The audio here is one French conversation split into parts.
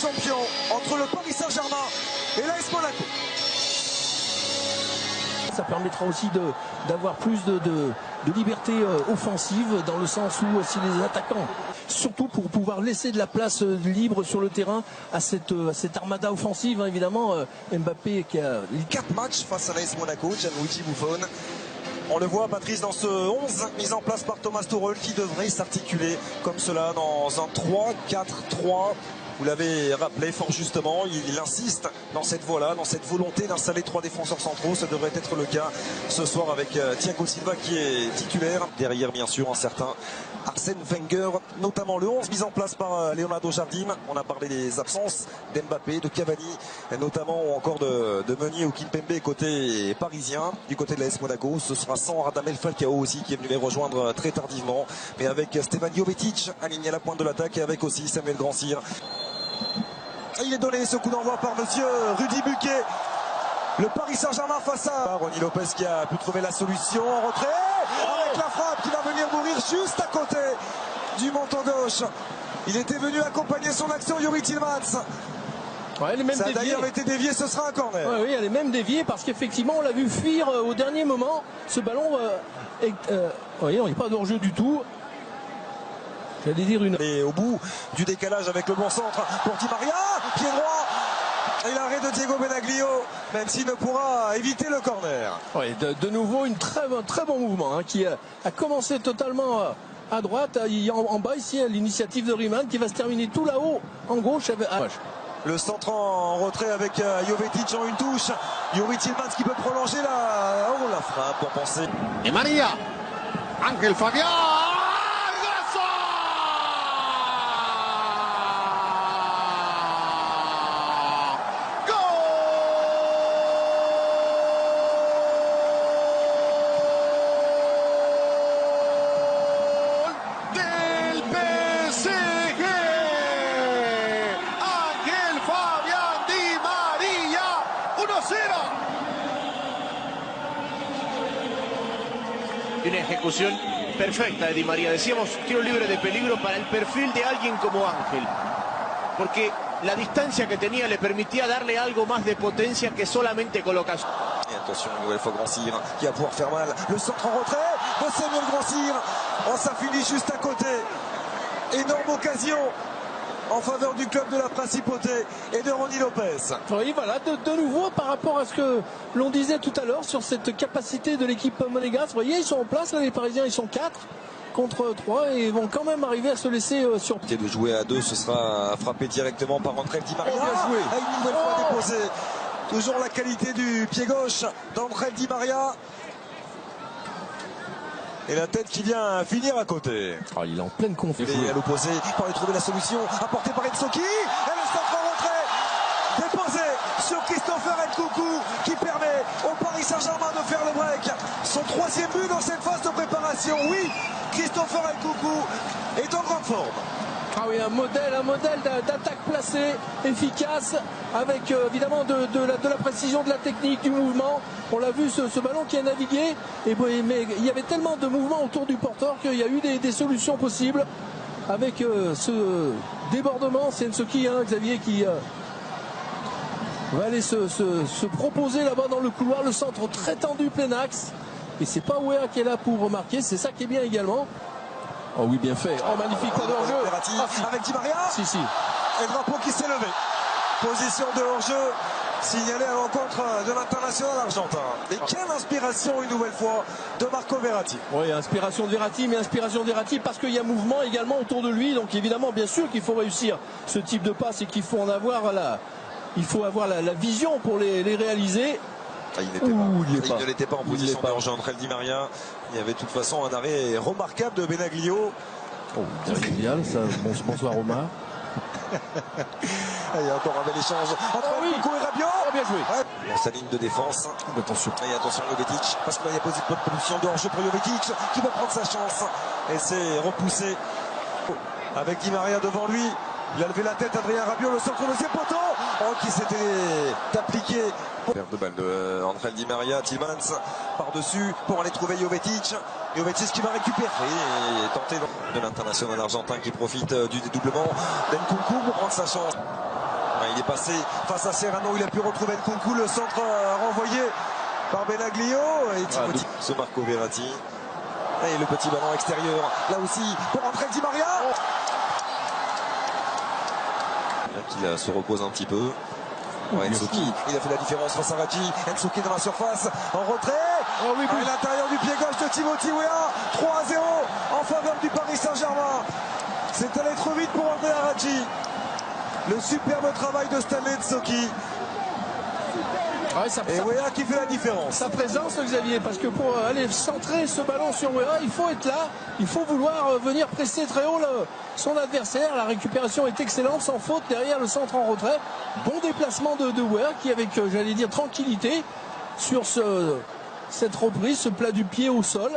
champions entre le Paris Saint-Germain et l'AS Monaco. Ça permettra aussi d'avoir plus de liberté offensive, dans le sens où aussi les attaquants, surtout pour pouvoir laisser de la place libre sur le terrain à cette armada offensive, hein, évidemment. Mbappé qui a 4 matchs face à l'AS Monaco, Gianluigi Buffon. On le voit, Patrice, dans ce 11 mis en place par Thomas Tuchel, qui devrait s'articuler comme cela dans un 3-4-3. Vous l'avez rappelé fort justement, il insiste dans cette voie-là, dans cette volonté d'installer 3 défenseurs centraux. Ça devrait être le cas ce soir avec Thiago Silva qui est titulaire. Derrière, bien sûr, un certain Arsène Wenger, notamment le 11 mis en place par Leonardo Jardim. On a parlé des absences d'Mbappé, de Cavani, notamment, ou encore de Meunier ou Kimpembe côté parisien. Du côté de l'AS Monaco, ce sera sans Radamel Falcao aussi, qui est venu les rejoindre très tardivement, mais avec Stefan Jovetic aligné à la pointe de l'attaque et avec aussi Samuel Grandsir. Il est donné ce coup d'envoi par monsieur Rudy Buquet. Le Paris Saint-Germain face à Rony Lopez qui a pu trouver la solution en retrait avec la frappe qui va venir mourir juste à côté du menton gauche. Il était venu accompagner son action, Youri Tillmans. Ouais, elle est même ça a déviée. d'ailleurs été dévié, ce sera un corner. Ouais, oui, elle est même déviée parce qu'effectivement on l'a vu fuir au dernier moment. Ce ballon, voyez, on n'est pas d'hors-jeu du tout. J'allais dire une. Et au bout du décalage avec le bon centre pour Di Maria, pied droit. Et l'arrêt de Diego Benaglio, même s'il ne pourra éviter le corner. Oui, de nouveau un très bon mouvement, hein, qui a commencé totalement à droite. En bas ici, l'initiative de Riemann qui va se terminer tout là-haut en gauche. Le centre en retrait avec Jovetic en une touche. Youri Tillmans qui peut prolonger la frappe pour penser. Di Maria, Ángel Fabián. Una ejecución perfecta de Di María. Decíamos, tiro libre de peligro para el perfil de alguien como Ángel. Porque la distancia que tenía le permitía darle algo más de potencia que solamente colocación. Et attention, une nouvelle fois Grandsir qui va pouvoir faire mal. Le centre en retrait de Samuel Grandsir. Oh, ça finit juste à côté. Énorme occasion en faveur du club de la Principauté et de Rony Lopez. Oui, voilà, de nouveau par rapport à ce que l'on disait tout à l'heure sur cette capacité de l'équipe monégasque. Vous voyez, ils sont en place, là, les Parisiens, ils sont 4 contre 3 et ils vont quand même arriver à se laisser surprendre. De jouer à 2, ce sera frappé directement par Ángel Di Maria. Oh, bien joué. Une nouvelle fois déposé. Toujours la qualité du pied gauche d'Ángel Di Maria. Et la tête qui vient finir à côté. Oh, il est en pleine confiance. Et à l'opposé, pour aller trouver la solution, apportée par Ensoki. Et le centre en retrait, déposé sur Christopher Nkunku, qui permet au Paris Saint-Germain de faire le break. Son 3e but dans cette phase de préparation. Oui, Christopher Nkunku est en grande forme. Ah oui, un modèle d'attaque placée, efficace, avec évidemment de la précision, de la technique, du mouvement. On l'a vu, ce ballon qui a navigué, mais il y avait tellement de mouvements autour du porteur qu'il y a eu des solutions possibles. Avec ce débordement, c'est Ensoki, hein, Xavier, qui va aller se proposer là-bas dans le couloir, le centre très tendu, plein axe. Et c'est pas Ouéa qui est là pour remarquer, c'est ça qui est bien également. Oh oui, bien fait. Oh, magnifique, pas de hors-jeu. Avec Di Maria. Si. Et le drapeau qui s'est levé. Position de hors-jeu signalée à l'encontre de l'international argentin. Et quelle inspiration une nouvelle fois de Marco Verratti. Oui, inspiration de Verratti, mais inspiration de Verratti parce qu'il y a mouvement également autour de lui. Donc évidemment, bien sûr qu'il faut réussir ce type de passe et qu'il faut en avoir il faut avoir la vision pour les réaliser. Ah, il ne l'était pas en position de hors-jeu. Ángel Di Maria. Il y avait de toute façon un arrêt remarquable de Benaglio. Oh, génial, ça. Bonsoir Omar. Il y a encore un bel échange entre Nkunku et Rabiot. Oh, bien joué. Ouais. Dans sa ligne de défense. Attention. Et attention Jovetic, parce qu'il y a position de hors-jeu pour Jovetic qui va prendre sa chance. Et c'est repoussé avec Di Maria devant lui. Il a levé la tête, Adrien Rabiot, le centre au deuxième poteau. Oh, qui s'était appliqué. Perte de balle de Ángel Di Maria, Tillmans par-dessus pour aller trouver Jovetic. Jovetic qui va récupérer et tenter de l'international argentin qui profite du dédoublement d'Nkunku pour prendre sa chance. Il est passé face à Serrano, il a pu retrouver Nkunku, le centre renvoyé par Benaglio et Timothy. Ce Marco Verratti. Et le petit ballon extérieur, là aussi, pour entrer Di Maria. Qui se repose un petit peu. Ouais, Nsoki, il a fait la différence face à Raji. Nsoki dans la surface, en retrait. Oh oui, oui. À l'intérieur du pied gauche de Timothy Weah. 3-0 en faveur du Paris Saint-Germain. C'est allé trop vite pour André Raji. Le superbe travail de Stanley Nsoki. Ouais, et Weah qui fait la différence. Sa présence, Xavier, parce que pour aller centrer ce ballon sur Weah, il faut être là, il faut vouloir venir presser très haut son adversaire. La récupération est excellente, sans faute derrière le centre en retrait. Bon déplacement de Weah qui, avec, j'allais dire, tranquillité sur cette reprise, ce plat du pied au sol.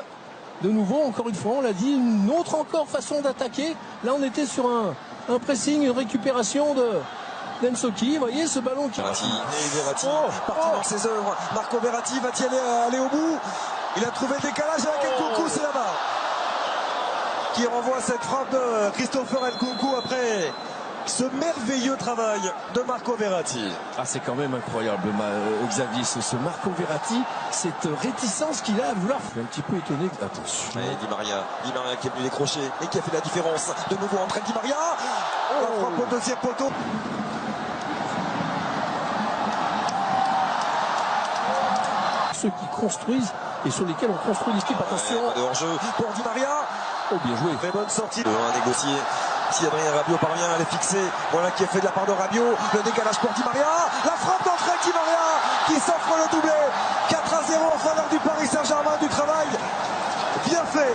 De nouveau, encore une fois, on l'a dit, une autre encore façon d'attaquer. Là, on était sur un pressing, une récupération Nsoki, vous voyez ce ballon qui... Verratti, parti dans ses œuvres. Marco Verratti va-t-il aller au bout? Il a trouvé le décalage avec Nkunku, c'est là-bas. Qui renvoie cette frappe de Christopher Nkunku après ce merveilleux travail de Marco Verratti. Ah, c'est quand même incroyable, Xavier, ce Marco Verratti, cette réticence qu'il a à vouloir. Je suis un petit peu étonné. Attention. Et Di Maria qui est venu décrocher et qui a fait la différence. De nouveau entrée de Di Maria. La frappe au deuxième poteau. Ceux qui construisent et sur lesquels on construit l'équipe. Attention. De hors-jeu pour Di Maria. Oh, bien joué. Très bonne sortie. À négocier. Si Adrien Rabiot parvient à les fixer. Voilà qui est fait de la part de Rabiot. Le décalage pour Di Maria. La frappe d'entrée de Di Maria qui s'offre le doublé. 4-0 en faveur du Paris Saint-Germain. Du travail bien fait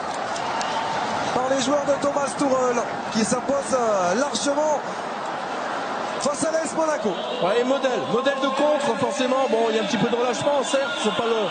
par les joueurs de Thomas Tuchel qui s'impose largement face à l'AS Monaco. Ouais, modèle de contre, forcément. Bon, il y a un petit peu de relâchement, certes, c'est pas le...